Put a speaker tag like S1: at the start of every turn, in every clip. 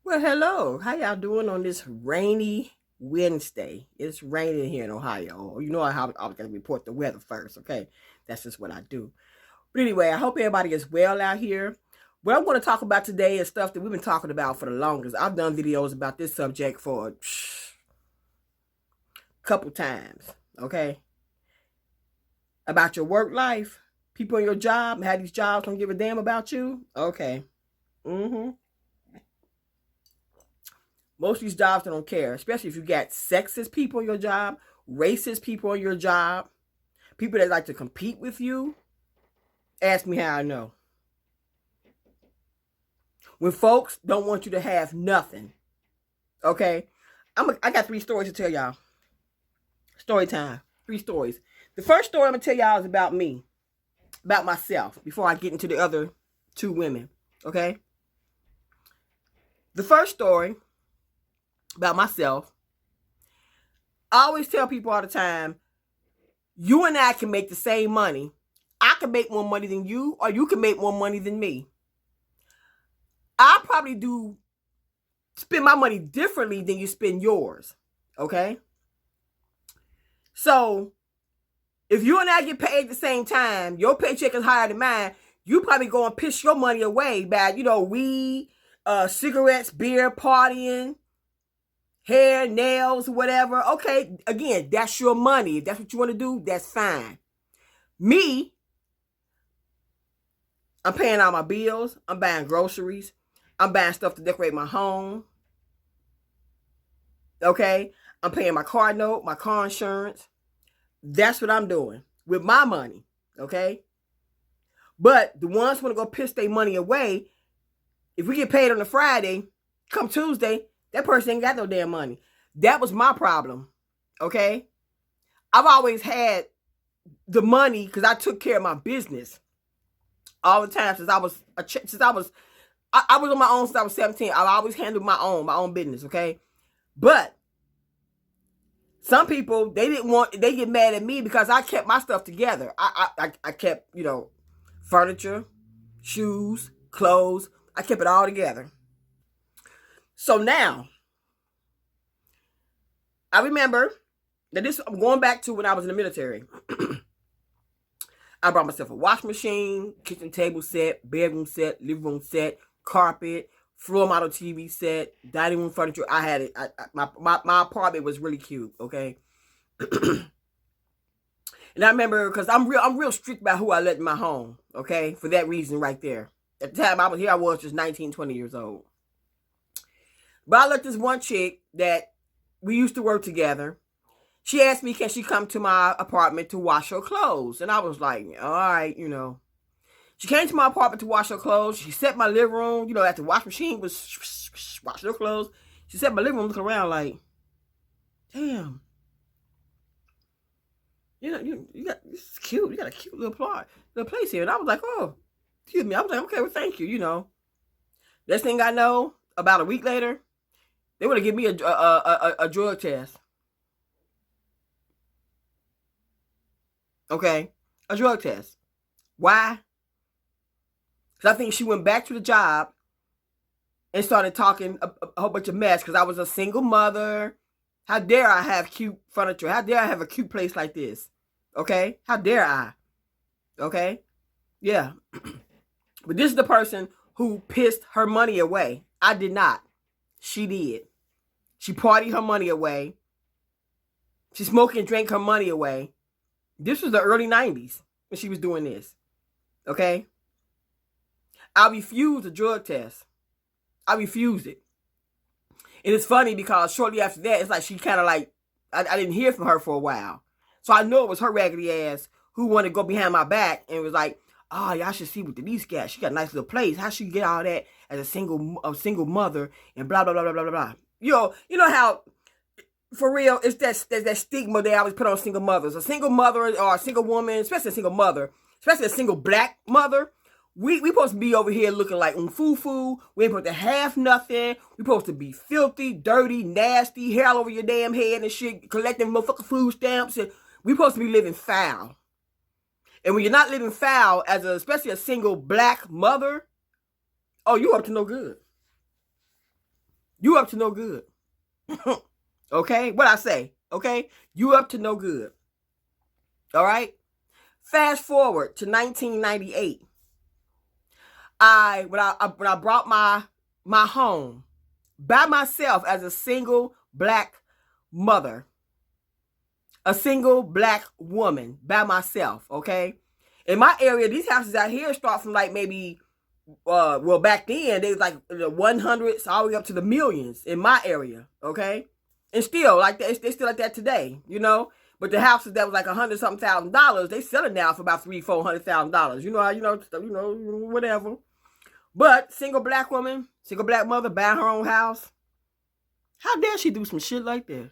S1: Well, hello. How y'all doing on this rainy Wednesday? It's raining here in Ohio. You know I was going to report the weather first, okay? That's just what I do. But anyway, I hope everybody is well out here. What I'm going to talk about today is stuff that we've been talking about for the longest. I've done videos about this subject for a couple times, okay? About your work life, people in your job, how these jobs don't give a damn about you, okay? Mm-hmm. Most of these jobs they don't care, especially if you got sexist people in your job, racist people in your job, people that like to compete with you. Ask me how I know. When folks don't want you to have nothing, okay? I got 3 stories to tell y'all. Story time. 3 stories. The first story I'm gonna tell y'all is about me, about myself, before I get into the other 2 women, okay? The first story about myself, I always tell people all the time, you and I can make the same money. I can make more money than you, or you can make more money than me. I probably do spend my money differently than you spend yours, okay? So, if you and I get paid at the same time, your paycheck is higher than mine, you probably go and piss your money away by, weed, cigarettes, beer, partying, hair, nails, whatever. Okay, again, that's your money. If that's what you want to do, that's fine. Me, I'm paying all my bills. I'm buying groceries. I'm buying stuff to decorate my home. Okay? I'm paying my car note, my car insurance. That's what I'm doing with my money. Okay? But the ones who want to go piss their money away, if we get paid on a Friday, come Tuesday, that person ain't got no damn money. That was my problem. Okay? I've always had the money because I took care of my business all the time since I was on my own since I was 17. I always handled my own business, okay? But some people, they get mad at me because I kept my stuff together. I kept, furniture, shoes, clothes. I kept it all together. So now, I remember that I'm going back to when I was in the military. I brought myself a wash machine, kitchen table set, bedroom set, living room set, carpet, floor model TV set, dining room furniture. I had it. My apartment was really cute. Okay, and I remember because I'm real strict about who I let in my home. Okay, for that reason right there. At the time I was here, I was just 19, 20 years old. But I let this one chick that we used to work together. She asked me, can she come to my apartment to wash her clothes? And I was like, all right, She came to my apartment to wash her clothes. She set my living room, after the wash machine was washing her clothes. She set my living room looking around like, damn. You got, this is cute. You got a cute little place here. And I was like, oh, excuse me. I was like, okay, well, thank you, Next thing I know, about a week later, they want to give me a drug test. Okay? A drug test. Why? Because I think she went back to the job and started talking a whole bunch of mess because I was a single mother. How dare I have cute furniture? How dare I have a cute place like this? Okay? How dare I? Okay? Yeah. But this is the person who pissed her money away. I did not. She did. She partied her money away. She smoked and drank her money away. This was the early 90s when she was doing this. Okay? I refused a drug test. I refused it. And it's funny because shortly after that, it's like she kind of like, I didn't hear from her for a while. So I know it was her raggedy ass who wanted to go behind my back and was like, oh, y'all should see what Denise got. She got a nice little place. How she get all that as a single mother and blah, blah, blah, blah, blah, blah. You know how, for real, it's that stigma they always put on single mothers. A single mother or a single woman, especially a single mother, especially a single black mother, we supposed to be over here looking like foo-foo. We ain't supposed to have nothing. We supposed to be filthy, dirty, nasty, hair all over your damn head and shit, collecting motherfucking food stamps. And we supposed to be living foul. And when you're not living foul, especially a single black mother, oh, you up to no good. You up to no good. Okay? What I say? Okay? You up to no good. All right? Fast forward to 1998. When I brought my home by myself as a single black mother, a single black woman by myself, okay? In my area, these houses out here start from like maybe, well, back then, they was like the 100s all the way up to the millions in my area, okay? And still, like that, they still like that today, you know? But the houses that was like $100-something thousand, they selling now for about $300,000-$400,000. You know how, whatever. But single black woman, single black mother buying her own house. How dare she do some shit like that?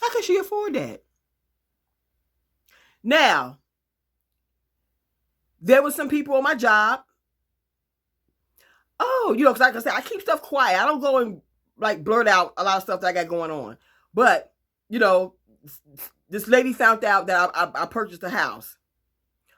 S1: How can she afford that? Now, there was some people on my job. Oh, because like I said, I keep stuff quiet. I don't go and like blurt out a lot of stuff that I got going on. But, this lady found out that I purchased a house.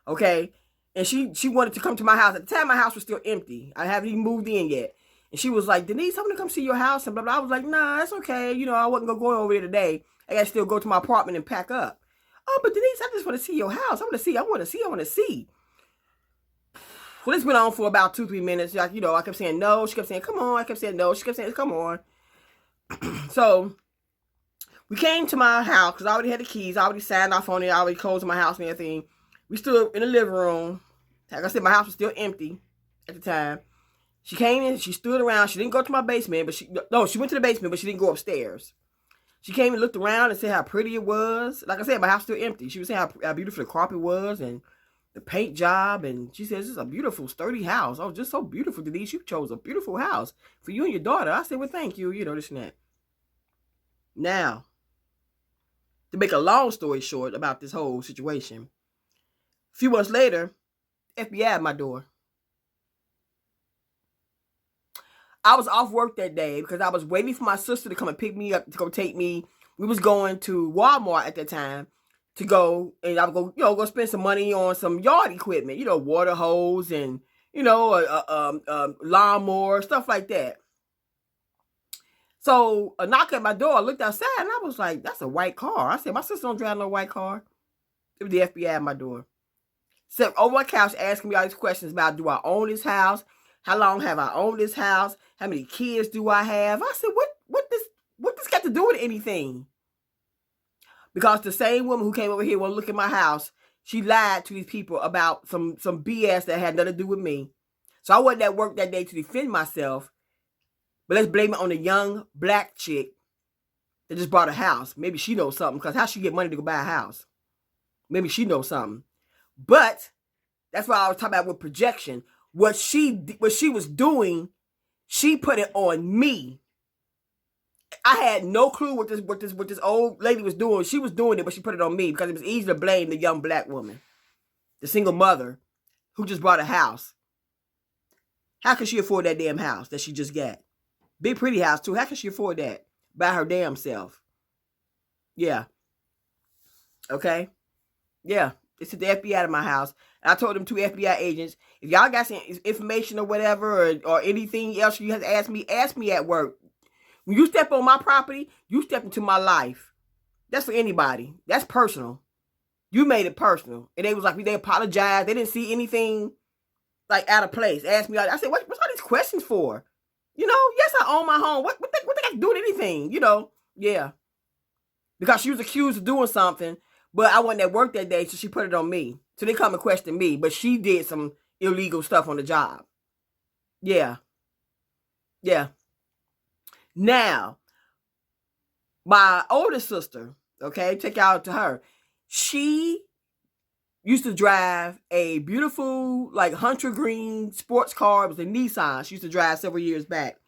S1: Okay? And she wanted to come to my house. At the time, my house was still empty. I haven't even moved in yet. And she was like, Denise, I'm going to come see your house. And blah, blah. I was like, nah, that's okay. I wasn't going to go over there today. I got to still go to my apartment and pack up. Oh, but Denise, I just want to see your house. I want to see. Well, this went on for about 2-3 minutes. Like, I kept saying no. She kept saying, come on. I kept saying no. She kept saying, come on. So we came to my house because I already had the keys. I already signed off on it. I already closed my house and everything. We stood in the living room. Like I said, my house was still empty at the time. She came in. She stood around. She didn't go to my basement, but she went to the basement, but she didn't go upstairs. She came and looked around and said how pretty it was. Like I said, my house was still empty. She was saying how beautiful the carpet was and the paint job. And she says, this is a beautiful, sturdy house. Oh, just so beautiful, Denise. You chose a beautiful house for you and your daughter. I said, well, thank you. This and that. Now, to make a long story short about this whole situation, a few months later, FBI at my door. I was off work that day because I was waiting for my sister to come and pick me up to go take me. We was going to Walmart at that time to go, and I would go spend some money on some yard equipment, water hose and, lawnmower, stuff like that. So a knock at my door, I looked outside and I was like, that's a white car. I said, my sister don't drive no white car. It was the FBI at my door. Sat over my couch asking me all these questions about, do I own this house? How long have I owned this house? How many kids do I have? I said, what this got to do with anything? Because the same woman who came over here to look at my house, she lied to these people about some BS that had nothing to do with me. So I wasn't at work that day to defend myself. But let's blame it on the young black chick that just bought a house. Maybe she knows something, because how she get money to go buy a house? Maybe she knows something. But that's why I was talking about with projection. What she was doing, she put it on me. I had no clue what this old lady was doing. She was doing it, but she put it on me because it was easy to blame the young black woman, the single mother who just bought a house. How can she afford that damn house that she just got? Big pretty house too. How can she afford that by her damn self? Yeah. Okay. Yeah. They sent the FBI to my house. And I told them 2 FBI agents, if y'all got some information or whatever, or anything else you have to ask me at work. When you step on my property, you step into my life. That's for anybody. That's personal. You made it personal. And they was like, they apologized. They didn't see anything like out of place. Asked me, I said, what's all these questions for? Yes, I own my home. What they got to do with anything? Yeah. Because she was accused of doing something. But I wasn't at work that day, so she put it on me. So they come and question me. But she did some illegal stuff on the job. Yeah. Yeah. Now, my older sister, okay, take y'all to her. She used to drive a beautiful, like, hunter green sports car. It was a Nissan. She used to drive several years back.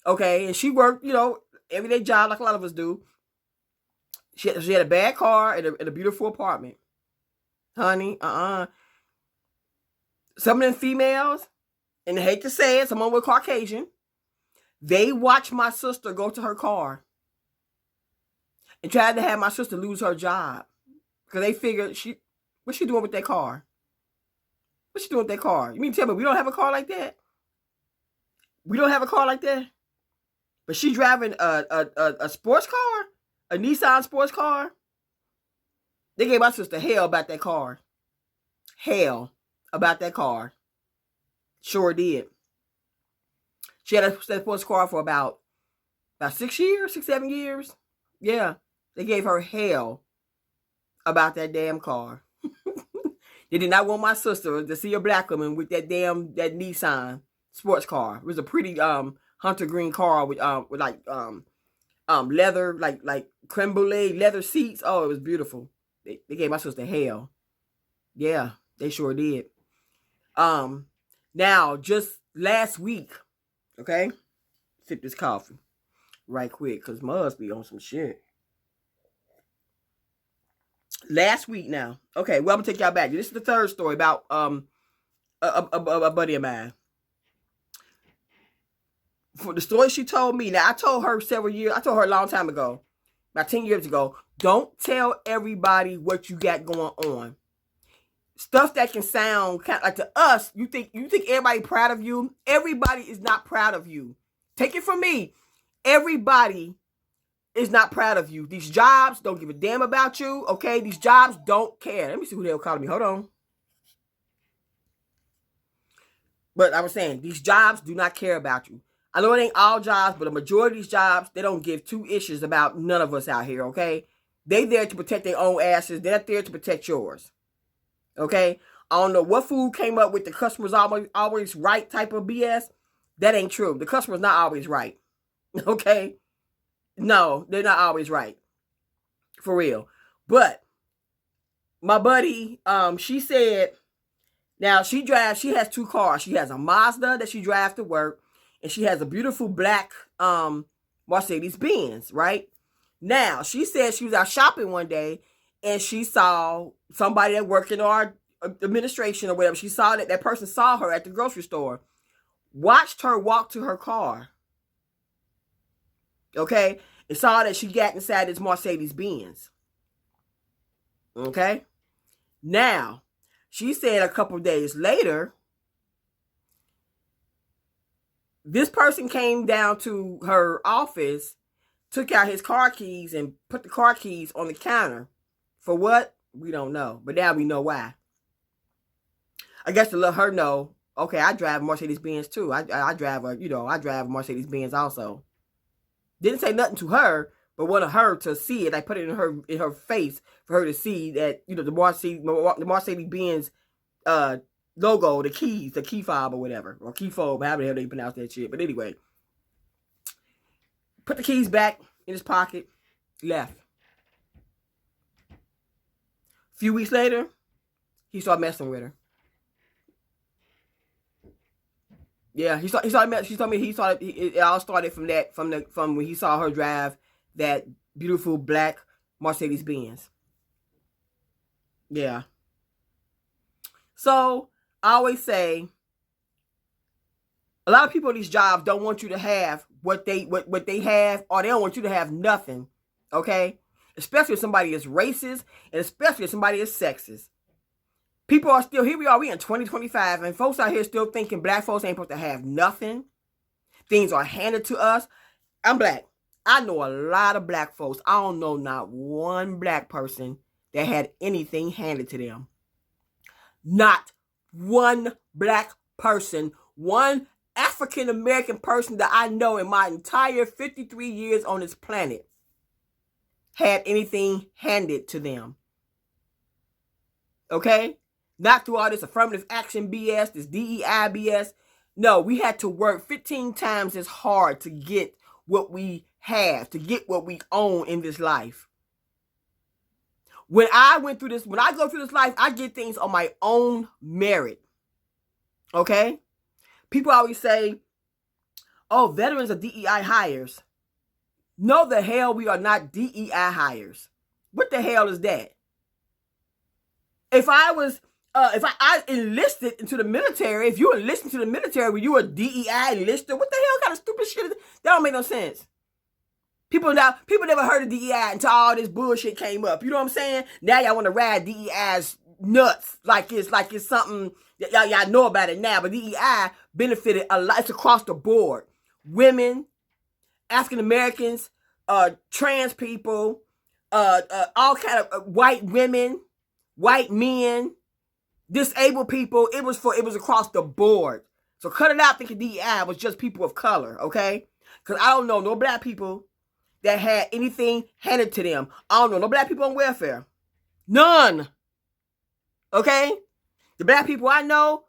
S1: Okay, and she worked, everyday job like a lot of us do. She had a bad car and a beautiful apartment. Honey, some of them females, and I hate to say it, some of them were Caucasian, they watched my sister go to her car and tried to have my sister lose her job. Because they figured, what's she doing with that car? What's she doing with that car? You mean to tell me we don't have a car like that? We don't have a car like that. But she driving a sports car, a Nissan sports car. They gave my sister hell about that car. Hell about that car. Sure did. She had that sports car for about 6 years, 6, 7 years. Yeah. They gave her hell about that damn car. They did not want my sister to see a black woman with that Nissan sports car. It was a pretty hunter green car with like leather, like creme brulee leather seats. Oh, it was beautiful. They gave my sister hell. Yeah, they sure did. Now just last week, okay, sip this coffee right quick because must be on some shit. Last week now. Okay, well, I'm gonna take y'all back. This is the third story about a buddy of mine. For the story she told me, now I told her a long time ago, about 10 years ago, don't tell everybody what you got going on. Stuff that can sound kind of like to us, you think everybody proud of you. Everybody is not proud of you. Take it from me. Everybody is not proud of you. These jobs don't give a damn about you, okay? These jobs don't care. Let me see who they're calling me. Hold on. But I was saying, these jobs do not care about you. I know it ain't all jobs, but a majority of these jobs, they don't give two issues about none of us out here, okay? They there to protect their own asses. They're not there to protect yours, okay? I don't know what food came up with the customer's always right type of BS. That ain't true. The customer's not always right, okay? No, they're not always right. For real. But my buddy, she said, now she has 2 cars. She has a Mazda that she drives to work, and she has a beautiful black Mercedes Benz, right? Now, she said she was out shopping one day, and she saw somebody that worked in our administration or whatever. She saw that person saw her at the grocery store, watched her walk to her car, okay, and saw that she got inside this Mercedes Benz, okay? Now, she said a couple days later, this person came down to her office, took out his car keys, and put the car keys on the counter. For what? We don't know. But now we know why. I guess to let her know, okay, I drive Mercedes Benz too. I drive a Mercedes Benz also. Didn't say nothing to her, but wanted her to see it. I put it in her face for her to see that, the Mercedes Benz logo, the keys, the key fob or whatever, or key fob, however the hell they pronounce that shit. But anyway, put the keys back in his pocket, left. A few weeks later, he started messing with her. Yeah, she told me it all started from when he saw her drive that beautiful black Mercedes Benz. Yeah. So I always say, a lot of people in these jobs don't want you to have what they have, or they don't want you to have nothing. Okay? Especially if somebody is racist, and especially if somebody is sexist. People are still, here we are, we in 2025, and folks out here still thinking black folks ain't supposed to have nothing. Things are handed to us. I'm black. I know a lot of black folks. I don't know not one black person that had anything handed to them. Not one black person, one African American person that I know in my entire 53 years on this planet had anything handed to them. Okay? Not through all this affirmative action BS, this DEI BS. No, we had to work 15 times as hard to get what we have, to get what we own in this life. When I go through this life, I get things on my own merit. Okay? People always say, oh, veterans are DEI hires. No, the hell we are not DEI hires. What the hell is that? If I enlisted into the military, if you enlisted into the military, were you a DEI enlister? What the hell kind of stupid shit is that? That don't make no sense. People never heard of DEI until all this bullshit came up. You know what I'm saying? Now y'all want to ride DEI's nuts like it's something Y'all know about it now, but DEI benefited a lot. It's across the board. Women, African Americans, trans people, all kind of white women, white men, disabled people. It was across the board. So cut it out thinking DEI was just people of color, okay? Because I don't know no black people that had anything handed to them. I don't know no black people on welfare. None. Okay? The black people I know,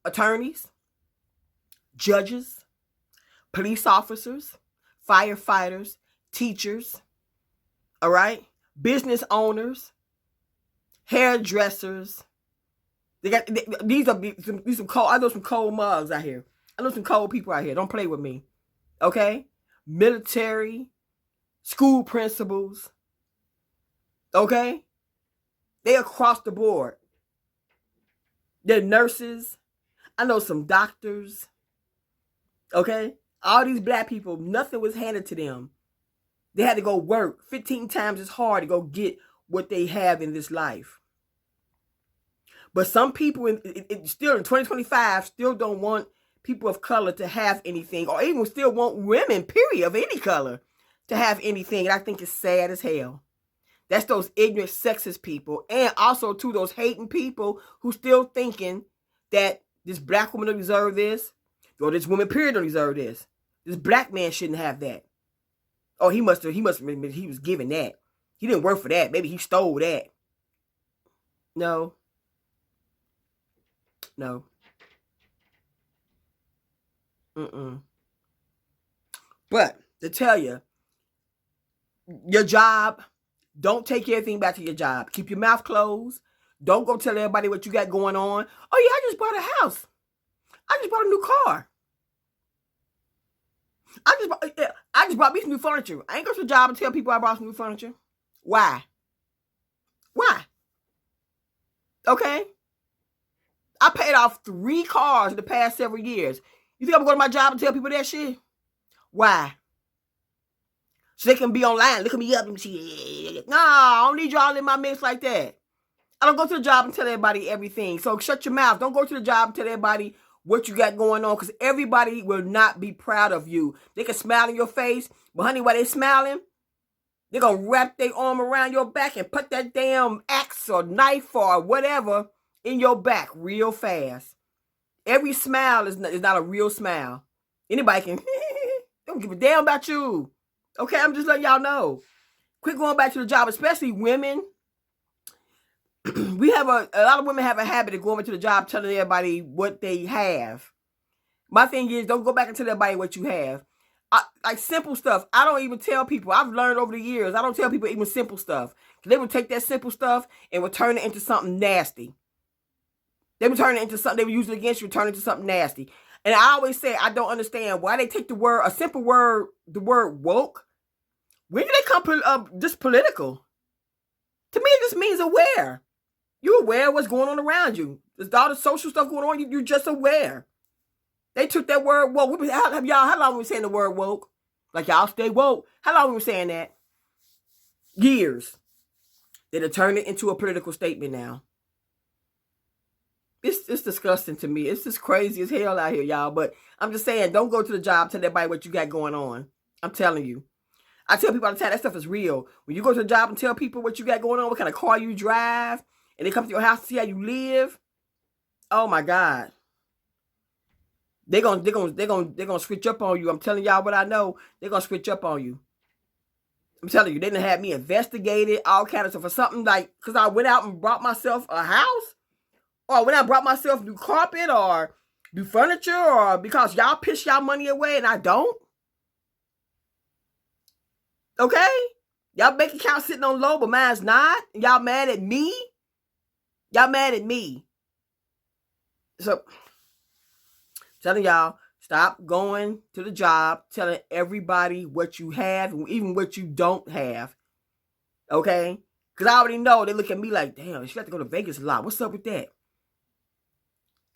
S1: attorneys, judges, police officers, firefighters, teachers, all right? Business owners, hairdressers. These are some cold. I know some cold mugs out here. I know some cold people out here. Don't play with me. Okay? Military, school principals. Okay? They across the board. They're nurses. I know some doctors. Okay? All these black people, nothing was handed to them. They had to go work 15 times as hard to go get what they have in this life. But some people still in 2025 still don't want people of color to have anything, or even still want women, period, of any color to have anything. And I think it's sad as hell. That's those ignorant, sexist people, and also to those hating people who still thinking that this black woman don't deserve this, or this woman, period, don't deserve this. This black man shouldn't have that. Oh, he was given that. He didn't work for that. Maybe he stole that. No. No. But to tell you, your job, don't take everything back to your job. Keep your mouth closed. Don't go tell everybody what you got going on. Oh yeah, I just bought a house. I just bought a new car. I just bought me some new furniture. I ain't go to the job and tell people I bought some new furniture. Why? Why? Okay? I paid off 3 cars in the past several years. You think I'm going to my job and tell people that shit? Why? So they can be online, look at me up and shit. Nah, I don't need y'all in my mix like that. I don't go to the job and tell everybody everything. So shut your mouth. Don't go to the job and tell everybody what you got going on, because everybody will not be proud of you. They can smile in your face, but honey, while they smiling, they're going to wrap their arm around your back and put that damn axe or knife or whatever in your back real fast. Every smile is not a real smile. Anybody can, don't give a damn about you. Okay, I'm just letting y'all know. Quit going back to the job, especially women. We have a lot of women have a habit of going to the job telling everybody what they have. My thing is, don't go back and tell everybody what you have. Like simple stuff, I don't even tell people. I've learned over the years, I don't tell people even simple stuff. They would take that simple stuff and would turn it into something nasty. They would turn it into something they would use it against you, turn it into something nasty. And I always say, I don't understand why they take a simple word, the word woke. When do they come just political? To me, it just means aware. You're aware of what's going on around you. There's all the social stuff going on. You're just aware. They took that word woke. How long have we been saying the word woke? Like, y'all stay woke. How long have we been saying that? Years. They have turned it into a political statement now. It's disgusting to me. It's just crazy as hell out here, y'all. But I'm just saying, don't go to the job, tell everybody what you got going on. I'm telling you. I tell people all the time, that stuff is real. When you go to the job and tell people what you got going on, what kind of car you drive, and they come to your house to see how you live, oh my God. They're gonna switch up on you. I'm telling y'all what I know. They're gonna switch up on you. I'm telling you, they done had me investigated, all kind of stuff for something like, because I went out and bought myself a house, or when I brought myself new carpet or new furniture, or because y'all piss y'all money away and I don't. Okay? Y'all bank account sitting on low, but mine's not. And y'all mad at me? Y'all mad at me. So, telling y'all, stop going to the job, telling everybody what you have, and even what you don't have. Okay? Because I already know they look at me like, damn, she got to go to Vegas a lot. What's up with that?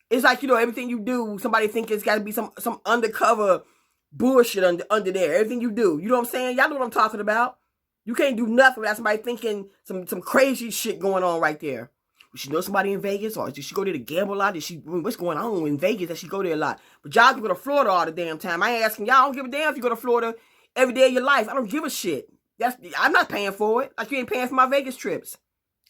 S1: It's like, everything you do, somebody think it's got to be some undercover bullshit under there. Everything you do. You know what I'm saying? Y'all know what I'm talking about. You can't do nothing without somebody thinking some crazy shit going on right there. she know somebody in Vegas, or did she go there to gamble a lot? What's going on in Vegas that she go there a lot? But y'all can go to Florida all the damn time. I ain't asking y'all. I don't give a damn if you go to Florida every day of your life. I don't give a shit. I'm not paying for it. Like you ain't paying for my Vegas trips.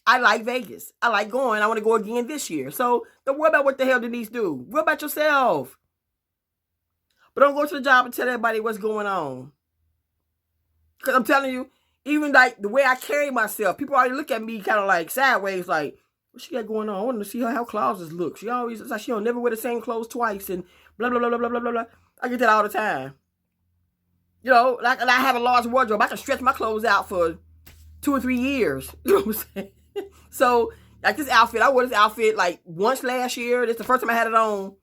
S1: I like Vegas. I like going. I want to go again this year. So don't worry about what the hell Denise do. Worry about yourself. But don't go to the job and tell everybody what's going on. Because I'm telling you, even like the way I carry myself, people already look at me kind of like sideways, like, what she got going on? I want to see how closets look. She always, it's like she don't never wear the same clothes twice and blah, blah, blah, blah, blah, blah, blah. I get that all the time. You know, like I have a large wardrobe. I can stretch my clothes out for 2 or 3 years. You know what I'm saying? So, like this outfit, I wore this outfit like once last year. This is the first time I had it on.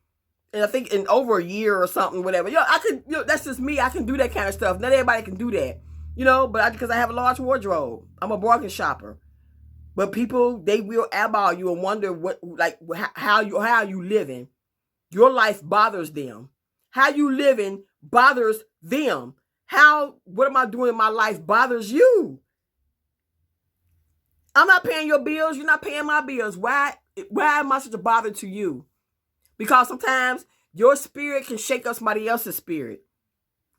S1: And I think in over a year or something, whatever. You know, I could, you know, that's just me. I can do that kind of stuff. Not everybody can do that. You know, but because I have a large wardrobe. I'm a bargain shopper. But people, they will eyeball you and wonder what, like, how you living. Your life bothers them. How you living bothers them. What am I doing in my life bothers you. I'm not paying your bills. You're not paying my bills. Why am I such a bother to you? Because sometimes your spirit can shake up somebody else's spirit.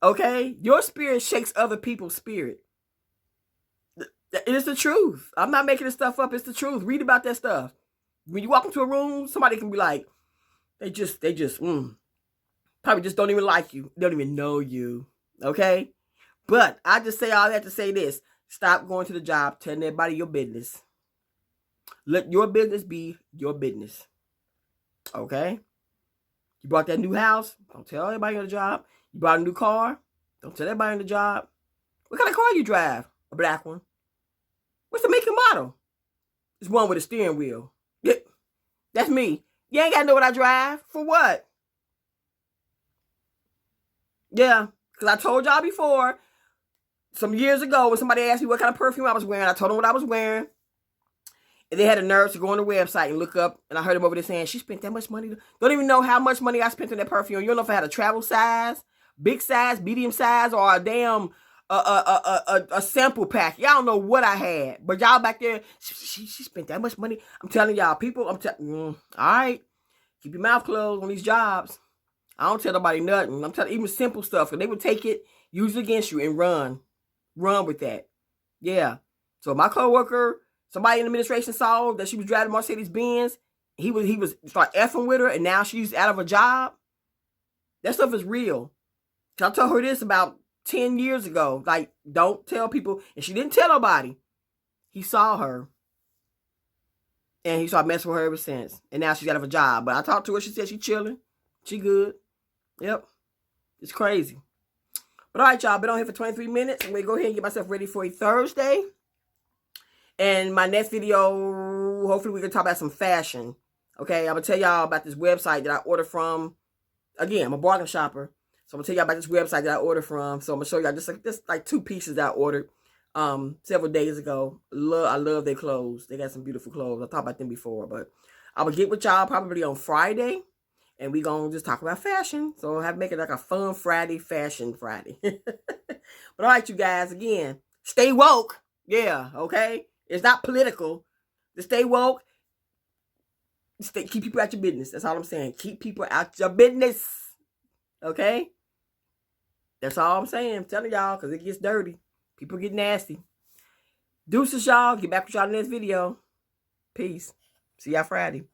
S1: Okay? Your spirit shakes other people's spirit. It is the truth. I'm not making this stuff up. It's the truth. Read about that stuff. When you walk into a room, somebody can be like, they just probably just don't even like you. They don't even know you. Okay? But I just say all that to say this. Stop going to the job, telling everybody your business. Let your business be your business. Okay? You bought that new house, don't tell everybody on the job. You bought a new car, don't tell everybody on the job. What kind of car you drive? A black one. What's the make and model? It's one with a steering wheel. Yeah, that's me. You ain't got to know what I drive. For what? Yeah, because I told y'all before, some years ago, when somebody asked me what kind of perfume I was wearing, I told them what I was wearing. And they had the nerve to go on the website and look up. And I heard them over there saying, she spent that much money. Don't even know how much money I spent on that perfume. You don't know if I had a travel size, big size, medium size, or a damn a sample pack. Y'all don't know what I had. But y'all back there, she spent that much money. I'm telling y'all, people, all right, keep your mouth closed on these jobs. I don't tell nobody nothing. I'm telling even simple stuff. And they would take it, use it against you, and run. Run with that. Yeah. So my coworker, somebody in the administration saw that she was driving Mercedes-Benz. He was start effing with her, and now she's out of a job. That stuff is real. So I told her this about 10 years ago. Like, don't tell people. And she didn't tell nobody. He saw her. And he started messing with her ever since. And now she's out of a job. But I talked to her. She said she's chilling. She good. Yep. It's crazy. But all right, y'all. Been on here for 23 minutes. I'm going to go ahead and get myself ready for a Thursday. And my next video, hopefully we can talk about some fashion. Okay, I'm going to tell y'all about this website that I ordered from. Again, I'm a bargain shopper. So I'm going to tell y'all about this website that I ordered from. So I'm going to show y'all just like 2 pieces that I ordered several days ago. I love their clothes. They got some beautiful clothes. I talked about them before. But I'm going to get with y'all probably on Friday. And we going to just talk about fashion. So I'll have to make it like a fun Friday, fashion Friday. But all right, you guys, again, stay woke. Yeah, okay? It's not political. To stay woke, keep people out your business. That's all I'm saying. Keep people out your business. Okay? That's all I'm saying. I'm telling y'all, because it gets dirty. People get nasty. Deuces, y'all. Get back with y'all in the next video. Peace. See y'all Friday.